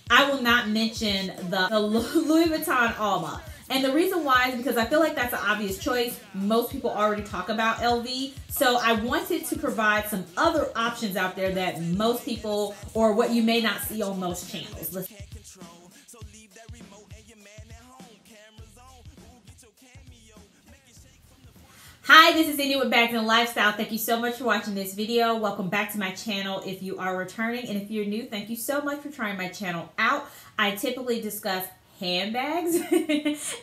I will not mention the Louis Vuitton Alma. And the reason why is because I feel like that's an obvious choice. Most people already talk about LV. So I wanted to provide some other options out there that most people, or what you may not see on most channels. Hi, this is Indy with Bags and Lifestyle. Thank you so much for watching this video. Welcome back to my channel if you are returning. And if you're new, thank you so much for trying my channel out. I typically discuss handbags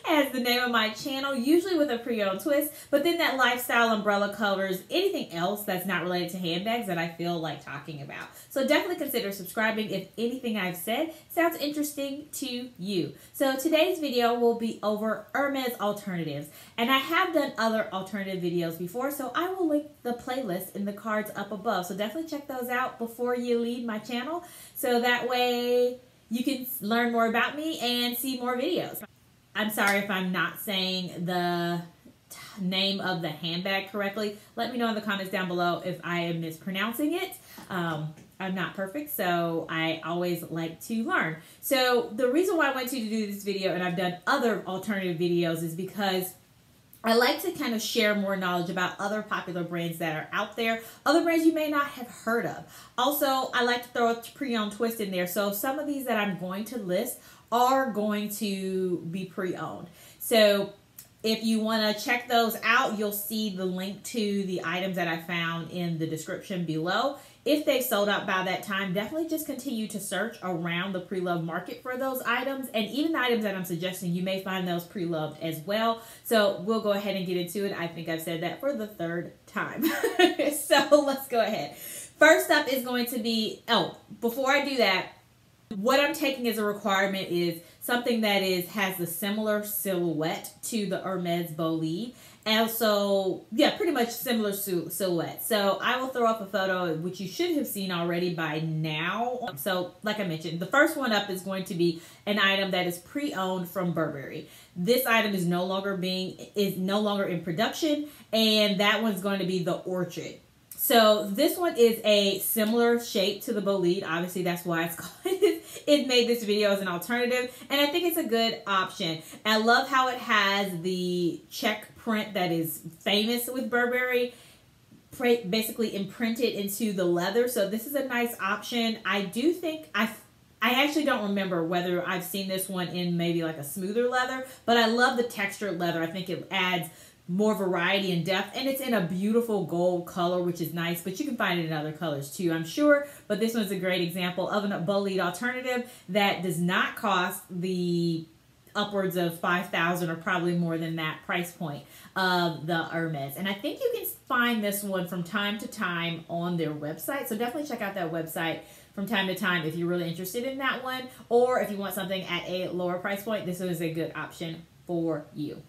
as the name of my channel, usually with a pre-owned twist, but then that lifestyle umbrella covers anything else that's not related to handbags that I feel like talking about. So definitely consider subscribing if anything I've said sounds interesting to you. So today's video will be over Hermes Alternatives, and I have done other alternative videos before, so I will link the playlist in the cards up above. So definitely check those out before you leave my channel, so that way you can learn more about me and see more videos. I'm sorry if I'm not saying the name of the handbag correctly. Let me know in the comments down below if I am mispronouncing it. I'm not perfect, so I always like to learn. So the reason why I wanted to do this video, and I've done other alternative videos, is because I like to kind of share more knowledge about other popular brands that are out there, other brands you may not have heard of. Also, I like to throw a pre-owned twist in there. So some of these that I'm going to list are going to be pre-owned. So if you want to check those out, you'll see the link to the items that I found in the description below. If they've sold out by that time, definitely just continue to search around the pre-loved market for those items. And even the items that I'm suggesting, you may find those pre-loved as well. So we'll go ahead and get into it. I think I've said that for the third time. So let's go ahead. First up is going to be, before I do that, what I'm taking as a requirement is something that has the similar silhouette to the Hermes Bolide. And so, yeah, pretty much similar silhouette. So I will throw up a photo, which you should have seen already by now. So like I mentioned, the first one up is going to be an item that is pre-owned from Burberry. This item is no longer in production, and that one's going to be the Orchard. So this one is a similar shape to the Bolide. Obviously, that's why it's called it made this video as an alternative, and I think it's a good option. I love how it has the check print that is famous with Burberry, basically imprinted into the leather. So this is a nice option. I do think I actually don't remember whether I've seen this one in maybe like a smoother leather, but I love the textured leather. I think it adds more variety and depth, and it's in a beautiful gold color, which is nice, but you can find it in other colors too, I'm sure. But this one's a great example of a Bolide alternative that does not cost the upwards of $5,000 or probably more than that price point of the Hermes. And I think you can find this one from time to time on their website, so definitely check out that website from time to time if you're really interested in that one, or if you want something at a lower price point, this is a good option for you.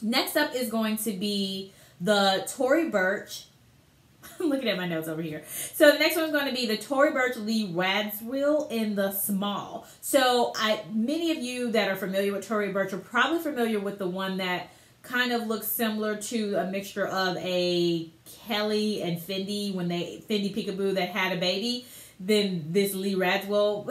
Next up is going to be the Tory Burch. I'm looking at my notes over here. So the next one is going to be the Tory Burch Lee Radzwill in the small. So many of you that are familiar with Tory Burch are probably familiar with the one that kind of looks similar to a mixture of a Kelly and Fendi, when Fendi Peekaboo that had a baby. Then this Lee Radzwill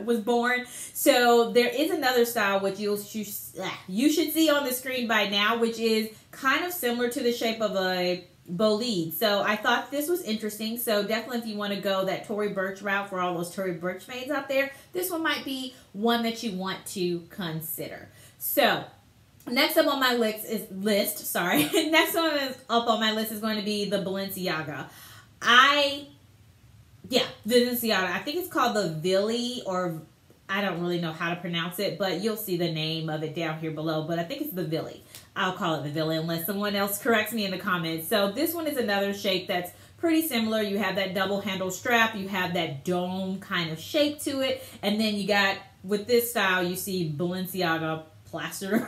was born. So there is another style which you should see on the screen by now, which is kind of similar to the shape of a Bolide. So I thought this was interesting. So definitely if you want to go that Tory Burch route for all those Tory Burch fans out there, this one might be one that you want to consider. So next up on my next one is up on my list is going to be the Balenciaga. Balenciaga. I think it's called the Ville, or I don't really know how to pronounce it, but you'll see the name of it down here below. But I think it's the Ville. I'll call it the Ville unless someone else corrects me in the comments. So this one is another shape that's pretty similar. You have that double handle strap. You have that dome kind of shape to it. And then you got, with this style, you see Balenciaga plastered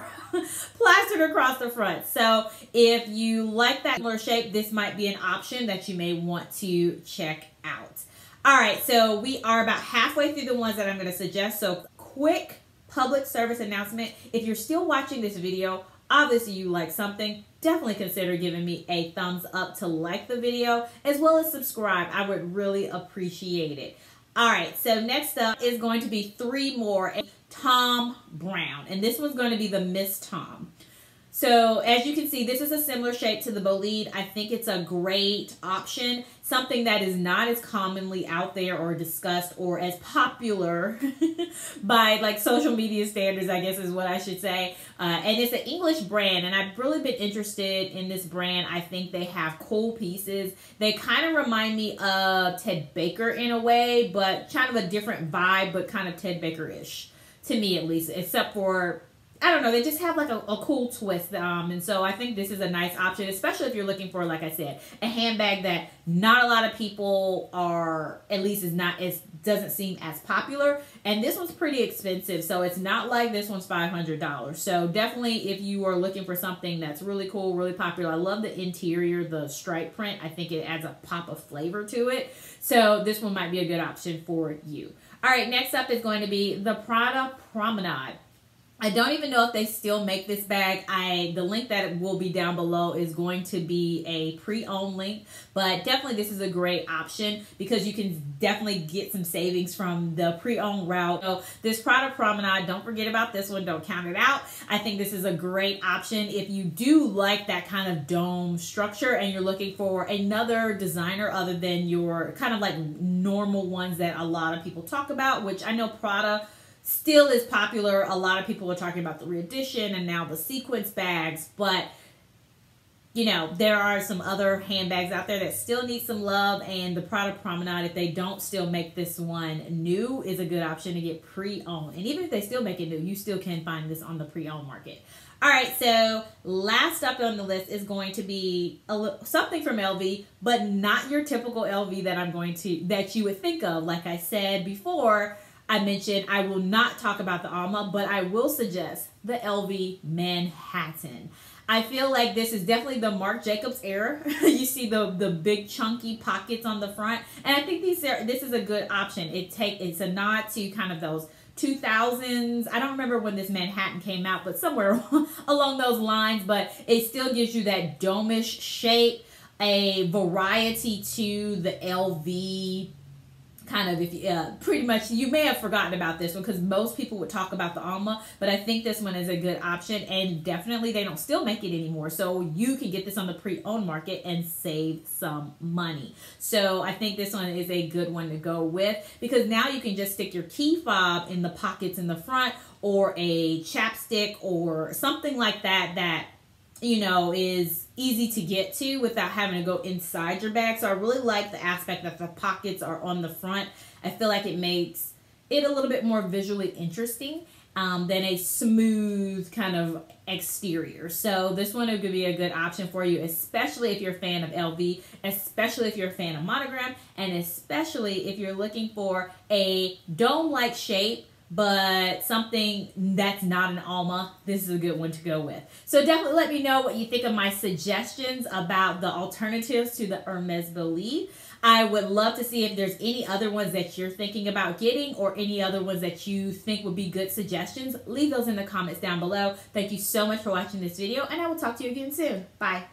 across the front. So if you like that similar shape, this might be an option that you may want to check out. All right, so we are about halfway through the ones that I'm going to suggest. So quick public service announcement. If you're still watching this video, obviously you like something, definitely consider giving me a thumbs up to like the video, as well as subscribe. I would really appreciate it. All right, so next up is going to be 3 more. Thom Browne, and this one's going to be the Miss Thom. So as you can see, this is a similar shape to the Bolide. I think it's a great option, something that is not as commonly out there or discussed or as popular by like social media standards, I guess is what I should say. And it's an English brand, and I've really been interested in this brand. I think they have cool pieces. They kind of remind me of Ted Baker in a way, but kind of a different vibe, but kind of Ted Baker-ish, to me at least, except for, I don't know, they just have like a cool twist. And so I think this is a nice option, especially if you're looking for, like I said, a handbag that not a lot of people are, at least doesn't seem as popular. And this one's pretty expensive, so it's not like this one's $500. So definitely if you are looking for something that's really cool, really popular. I love the interior, the stripe print. I think it adds a pop of flavor to it. So this one might be a good option for you. All right, next up is going to be the Prada Promenade. I don't even know if they still make this bag. The link that will be down below is going to be a pre-owned link, but definitely this is a great option because you can definitely get some savings from the pre-owned route. So this Prada Promenade, don't forget about this one. Don't count it out. I think this is a great option if you do like that kind of dome structure and you're looking for another designer other than your kind of like normal ones that a lot of people talk about, which I know Prada still is popular. A lot of people are talking about the re-edition and now the sequence bags, but you know, there are some other handbags out there that still need some love, and the Prada Promenade, if they don't still make this one new, is a good option to get pre-owned. And even if they still make it new, you still can find this on the pre-owned market. All right, so last up on the list is going to be something from LV, but not your typical LV that you would think of. Like I said before, I mentioned I will not talk about the Alma, but I will suggest the LV Manhattan. I feel like this is definitely the Marc Jacobs era. You see the big chunky pockets on the front, and I think this is a good option. It's a nod to kind of those 2000s. I don't remember when this Manhattan came out, but somewhere along those lines. But it still gives you that dome-ish shape, a variety to the LV. Kind of, pretty much, you may have forgotten about this one because most people would talk about the Alma, but I think this one is a good option, and definitely they don't still make it anymore, so you can get this on the pre-owned market and save some money. So I think this one is a good one to go with because now you can just stick your key fob in the pockets in the front, or a chapstick or something like that you know, is easy to get to without having to go inside your bag. So I really like the aspect that the pockets are on the front. I feel like it makes it a little bit more visually interesting than a smooth kind of exterior. So this one would be a good option for you, especially if you're a fan of LV, especially if you're a fan of monogram, and especially if you're looking for a dome-like shape but something that's not an Alma. This is a good one to go with. So definitely let me know what you think of my suggestions about the alternatives to the Hermes Bolide. I would love to see if there's any other ones that you're thinking about getting, or any other ones that you think would be good suggestions. Leave those in the comments down below. Thank you so much for watching this video, and I will talk to you again soon. Bye.